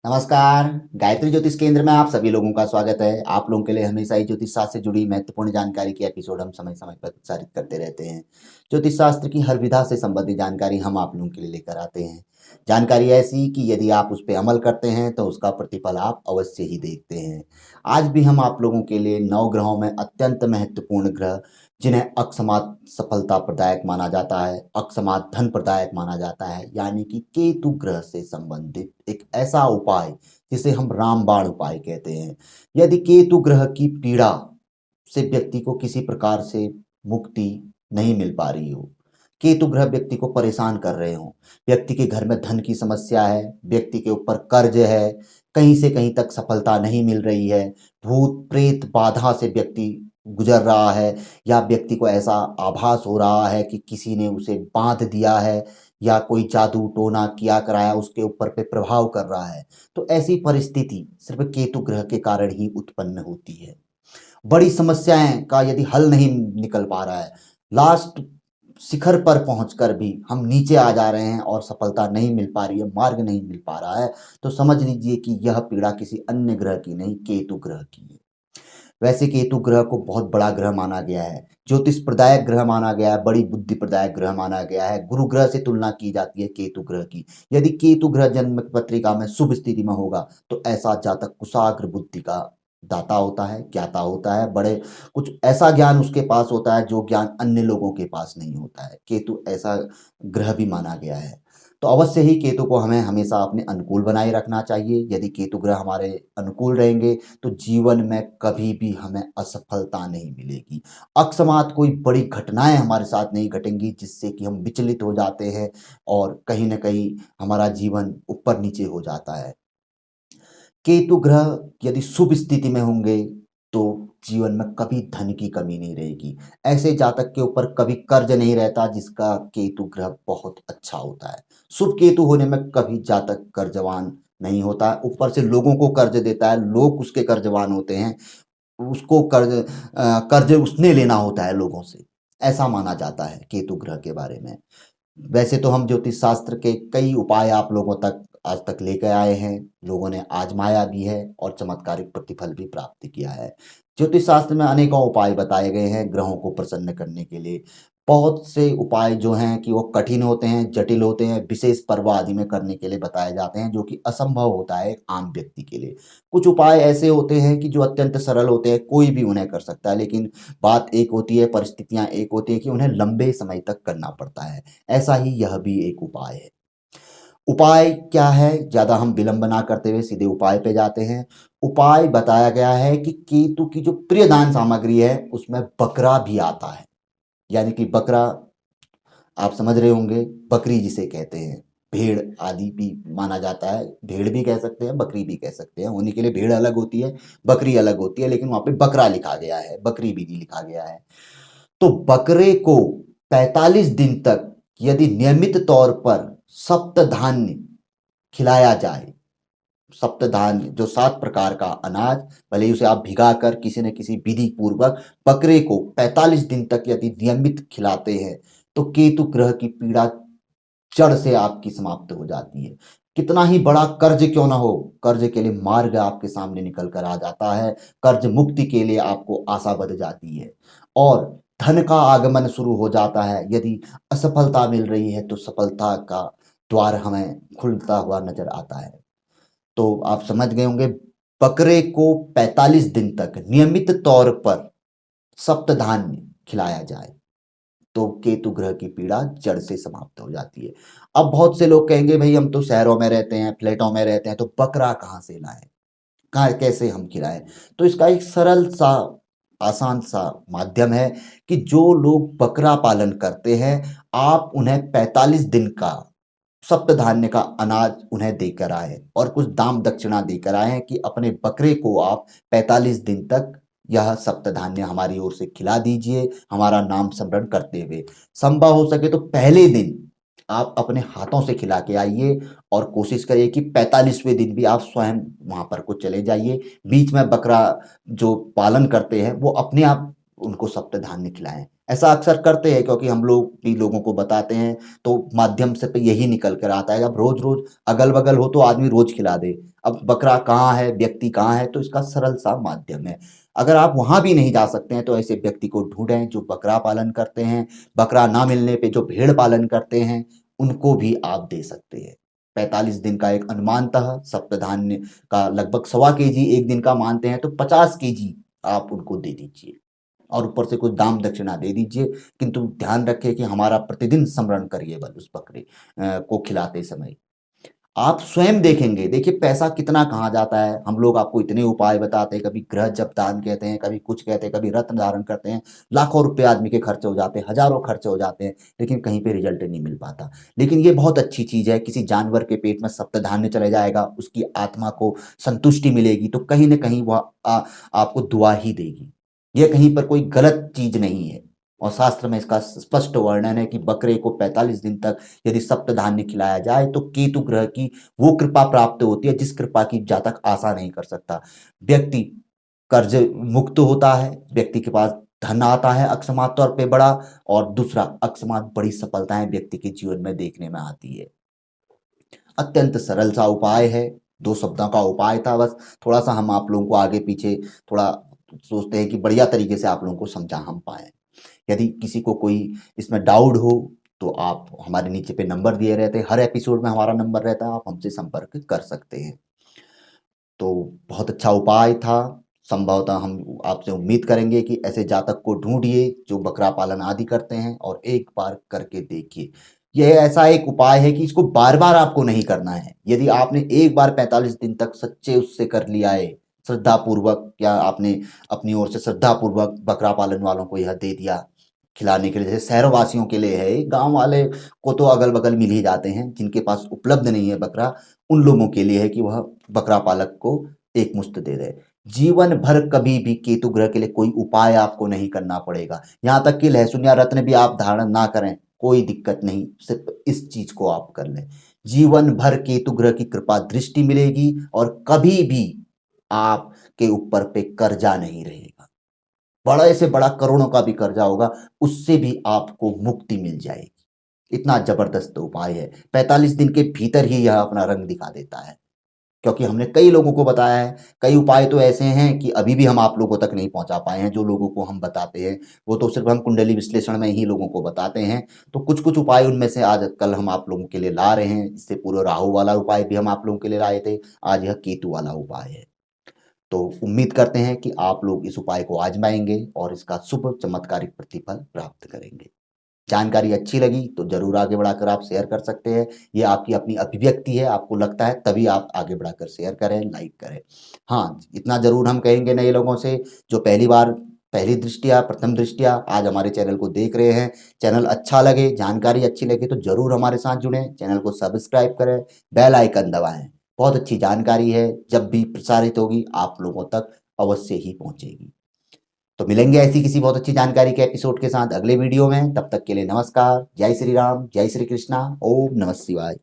नमस्कार। गायत्री ज्योतिष केंद्र में आप सभी लोगों का स्वागत है। आप लोगों के लिए हमेशा ही ज्योतिष शास्त्र से जुड़ी महत्वपूर्ण जानकारी की एपिसोड हम समय समय पर प्रसारित करते रहते हैं। ज्योतिष शास्त्र की हर विधा से संबंधित जानकारी हम आप लोगों के लिए लेकर आते हैं। जानकारी ऐसी कि यदि आप उस पर अमल करते हैं तो उसका प्रतिफल आप अवश्य ही देखते हैं। आज भी हम आप लोगों के लिए 9 ग्रहों में अत्यंत महत्वपूर्ण ग्रह, जिन्हें अकस्मात सफलता प्रदायक माना जाता है, अकस्मात धन प्रदायक माना जाता है, यानी कि केतु ग्रह से संबंधित एक ऐसा उपाय जिसे हम रामबाण उपाय कहते हैं। यदि केतु ग्रह की पीड़ा से व्यक्ति को किसी प्रकार से मुक्ति नहीं मिल पा रही हो, केतु ग्रह व्यक्ति को परेशान कर रहे हो, व्यक्ति के घर में धन की समस्या है, व्यक्ति के ऊपर कर्ज है, कहीं से कहीं तक सफलता नहीं मिल रही है, भूत प्रेत बाधा से व्यक्ति गुजर रहा है, या व्यक्ति को ऐसा आभास हो रहा है कि किसी ने उसे बांध दिया है या कोई जादू टोना किया कराया उसके ऊपर पे प्रभाव कर रहा है, तो ऐसी परिस्थिति सिर्फ केतु ग्रह के कारण ही उत्पन्न होती है। बड़ी समस्याएं का यदि हल नहीं निकल पा रहा है, लास्ट शिखर पर पहुंचकर भी हम नीचे आ जा रहे हैं और सफलता नहीं मिल पा रही है, मार्ग नहीं मिल पा रहा है, तो समझ लीजिए कि यह पीड़ा किसी अन्य ग्रह की नहीं, केतु ग्रह की है। वैसे केतु ग्रह को बहुत बड़ा ग्रह माना गया है, ज्योतिष प्रदायक ग्रह माना गया है, बड़ी बुद्धि प्रदायक ग्रह माना गया है। गुरु ग्रह से तुलना की जाती है केतु ग्रह की। यदि केतु ग्रह जन्म पत्रिका में शुभ स्थिति में होगा तो ऐसा जातक कुशाग्र बुद्धि का दाता होता है, ज्ञाता होता है, बड़े कुछ ऐसा ज्ञान उसके पास होता है जो ज्ञान अन्य लोगों के पास नहीं होता है। केतु ऐसा ग्रह भी माना गया है। तो अवश्य ही केतु को हमें हमेशा अपने अनुकूल बनाए रखना चाहिए। यदि केतु ग्रह हमारे अनुकूल रहेंगे तो जीवन में कभी भी हमें असफलता नहीं मिलेगी। अकस्मात कोई बड़ी घटनाएं हमारे साथ नहीं घटेंगी जिससे कि हम विचलित हो जाते हैं और कहीं न कहीं हमारा जीवन ऊपर नीचे हो जाता है। केतु ग्रह यदि शुभ स्थिति में होंगे तो जीवन में कभी धन की कमी नहीं रहेगी। ऐसे जातक के ऊपर कभी कर्ज नहीं रहता जिसका केतु ग्रह बहुत अच्छा होता है। शुभ केतु होने में कभी जातक कर्जवान नहीं होता है, ऊपर से लोगों को कर्ज देता है, लोग उसके कर्जवान होते हैं, उसको कर्ज उसने लेना होता है लोगों से। ऐसा माना जाता है केतु ग्रह के बारे में। वैसे तो हम ज्योतिष शास्त्र के कई उपाय आप लोगों तक आज तक लेकर आए हैं, लोगों ने आजमाया भी है और चमत्कारिक प्रतिफल भी प्राप्त किया है। ज्योतिष शास्त्र में अनेकों उपाय बताए गए हैं ग्रहों को प्रसन्न करने के लिए। बहुत से उपाय जो हैं कि वो कठिन होते हैं, जटिल होते हैं, विशेष पर्व आदि में करने के लिए बताए जाते हैं, जो कि असंभव होता है एक आम व्यक्ति के लिए। कुछ उपाय ऐसे होते हैं कि जो अत्यंत सरल होते हैं, कोई भी उन्हें कर सकता है, लेकिन बात एक होती है, परिस्थितियां एक होती है कि उन्हें लंबे समय तक करना पड़ता है। ऐसा ही यह भी एक उपाय है। उपाय क्या है? ज़्यादा हम विलंब ना करते हुए सीधे उपाय पे जाते हैं। उपाय बताया गया है कि केतु की जो प्रिय दान सामग्री है, उसमें बकरा भी आता है। यानी कि बकरा, आप समझ रहे होंगे, बकरी जिसे कहते हैं, भेड़ आदि भी माना जाता है। भेड़ भी कह सकते हैं, बकरी भी कह सकते हैं। होने के लिए भेड़ अलग होती है, बकरी अलग होती है, लेकिन वहाँ पे बकरा लिखा गया है, बकरी भी नहीं लिखा गया है। तो बकरे को 45 दिन तक यदि नियमित तौर पर सप्तधान्य खिलाया जाए, सप्तधान्य जो 7 प्रकार का अनाज, भले ही उसे आप भिगाकर किसी न किसी विधि पूर्वक बकरे को 45 दिन तक यदि नियमित खिलाते हैं, तो केतु ग्रह की पीड़ा जड़ से आपकी समाप्त हो जाती है। कितना ही बड़ा कर्ज क्यों ना हो, कर्ज के लिए मार्ग आपके सामने निकल कर आ जाता है। कर्ज मुक्ति के लिए आपको आशा बंध जाती है और धन का आगमन शुरू हो जाता है। यदि असफलता मिल रही है तो सफलता का द्वार हमें खुलता हुआ नजर आता है। तो आप समझ गए होंगे, बकरे को 45 दिन तक नियमित तौर पर सप्तधान्य खिलाया जाए तो केतु ग्रह की पीड़ा जड़ से समाप्त हो जाती है। अब बहुत से लोग कहेंगे भाई हम तो शहरों में रहते हैं, फ्लैटों में रहते हैं, तो बकरा कहाँ से लाएं, कहाँ कैसे हम खिलाएं? तो इसका एक सरल सा आसान सा माध्यम है कि जो लोग बकरा पालन करते हैं, आप उन्हें 45 दिन का सप्तधान्य का अनाज उन्हें देकर आए और कुछ दाम दक्षिणा देकर आए कि अपने बकरे को आप 45 दिन तक यह सप्तधान्य हमारी ओर से खिला दीजिए, हमारा नाम स्मरण करते हुए। संभव हो सके तो पहले दिन आप अपने हाथों से खिला के आइए और कोशिश करिए कि 45वें दिन भी आप स्वयं वहां पर को चले जाइए। बीच में बकरा जो पालन करते हैं वो अपने आप उनको सप्तधान्य खिलाएं। ऐसा अक्सर करते हैं क्योंकि हम लोग भी लोगों को बताते हैं, तो माध्यम से तो यही निकल कर आता है। अब रोज़-रोज़ अगल-बगल हो तो आदमी रोज़ खिला दे। अब बकरा कहाँ है, व्यक्ति कहाँ है, तो इसका सरल सा माध्यम है। अगर आप वहाँ भी नहीं जा सकते हैं तो ऐसे व्यक्ति को ढूँढें जो बकरा पालन करते हैं। बकरा ना मिलने पे जो भेड़ पालन करते हैं, उनको भी आप दे सकते हैं। 45 दिन का एक अनुमानतः सप्तधान्य का लगभग सवा केजी 1 दिन का मानते हैं तो 50 केजी आप उनको दे दीजिए। और ऊपर से कुछ दाम दक्षिणा दे दीजिए, किंतु ध्यान रखें कि हमारा प्रतिदिन स्मरण करिए बल उस बकरे को खिलाते समय। आप स्वयं देखेंगे, देखिए पैसा कितना कहाँ जाता है। हम लोग आपको इतने उपाय बताते हैं, कभी ग्रह जप दान कहते हैं, कभी कुछ कहते हैं, कभी रत्न धारण करते हैं। लाखों रुपए आदमी के खर्च हो जाते हैं, हज़ारों खर्च हो जाते हैं, लेकिन कहीं पे रिज़ल्ट नहीं मिल पाता। लेकिन ये बहुत अच्छी चीज़ है, किसी जानवर के पेट में सप्तधान्य चले जाएगा, उसकी आत्मा को संतुष्टि मिलेगी, तो कहीं न कहीं वह आपको दुआ ही देगी। ये कहीं पर कोई गलत चीज़ नहीं है और शास्त्र में इसका स्पष्ट वर्णन है कि बकरे को 45 दिन तक यदि सप्तधान्य खिलाया जाए तो केतु ग्रह की वो कृपा प्राप्त होती है जिस कृपा की जातक आशा नहीं कर सकता। व्यक्ति कर्ज मुक्त होता है, व्यक्ति के पास धन आता है अकस्मात तौर पे बड़ा, और दूसरा अकस्मात बड़ी सफलताएँ व्यक्ति के जीवन में देखने में आती है। अत्यंत सरल सा उपाय है, 2 शब्दों का उपाय था बस, थोड़ा-सा हम आप लोगों को आगे-पीछे थोड़ा सोचते हैं कि बढ़िया तरीके से आप लोगों को समझा हम पाएँ। यदि किसी को कोई इसमें डाउट हो, तो आप हमारे नीचे पे नंबर दिए रहते हैं, हर एपिसोड में हमारा नंबर रहता है, आप हमसे संपर्क कर सकते हैं। तो बहुत अच्छा उपाय था, संभवतः हम आपसे उम्मीद करेंगे कि ऐसे जातक को ढूँढिए जो बकरा पालन आदि करते हैं और एक बार करके देखिए। यह ऐसा एक उपाय है कि इसको बार-बार आपको नहीं करना है। यदि आपने एक बार 45 दिन तक सच्चे उससे कर लिया है, श्रद्धापूर्वक, या आपने अपनी ओर से श्रद्धापूर्वक बकरा पालन वालों को यह दे दिया खिलाने के लिए, जैसे शहरवासियों के लिए है, गाँव वाले को तो अगल-बगल मिल ही जाते हैं, जिनके पास उपलब्ध नहीं है बकरा, उन लोगों के लिए है कि वह बकरा पालक को एकमुश्त दे दें। जीवन भर कभी भी केतु ग्रह के लिए कोई उपाय आपको नहीं करना पड़ेगा। यहाँ तक कि लहसुन या रत्न भी आप धारण ना करें, कोई दिक्कत नहीं, सिर्फ़ इस चीज़ को आप कर लें। जीवन भर केतु ग्रह की कृपा दृष्टि मिलेगी और कभी भी आपके ऊपर पे कर्जा नहीं रहेगा। बड़े से बड़ा करोड़ों का भी कर्जा होगा, उससे भी आपको मुक्ति मिल जाएगी। इतना ज़बरदस्त उपाय है। 45 दिन के भीतर ही यह अपना रंग दिखा देता है। क्योंकि हमने कई लोगों को बताया है, कई उपाय तो ऐसे हैं कि अभी भी हम आप लोगों तक नहीं पहुँचा पाए हैं, जो लोगों को हम बताते हैं, वो तो सिर्फ़ हम कुंडली विश्लेषण में ही लोगों को बताते हैं। तो कुछ-कुछ उपाय उनमें से आज कल हम आप लोगों के लिए ला रहे हैं। इससे पूर्व राहु वाला उपाय भी हम आप लोगों के लिए लाए थे, आज यह केतु वाला उपाय है। तो उम्मीद करते हैं कि आप लोग इस उपाय को आज़माएँगे और इसका शुभ चमत्कारिक प्रतिफल प्राप्त करेंगे। जानकारी अच्छी लगी तो ज़रूर आगे बढ़ाकर आप शेयर कर सकते हैं। ये आपकी अपनी अभिव्यक्ति है, आपको लगता है तभी आप आगे बढ़ाकर शेयर करें, लाइक करें। हाँ, इतना ज़रूर हम कहेंगे नए लोगों से जो पहली बार, पहली दृष्टया, प्रथम दृष्टया आज हमारे चैनल को देख रहे हैं, चैनल अच्छा लगे, जानकारी अच्छी लगे तो ज़रूर हमारे साथ जुड़ें, चैनल को सब्सक्राइब करें, बेल आइकन दबाएँ। बहुत अच्छी जानकारी है, जब भी प्रसारित होगी आप लोगों तक अवश्य ही पहुँचेगी। तो मिलेंगे ऐसी किसी बहुत अच्छी जानकारी के एपिसोड के साथ अगले वीडियो में। तब तक के लिए नमस्कार। जय श्री राम, जय श्री कृष्णा, ओम नमः शिवाय।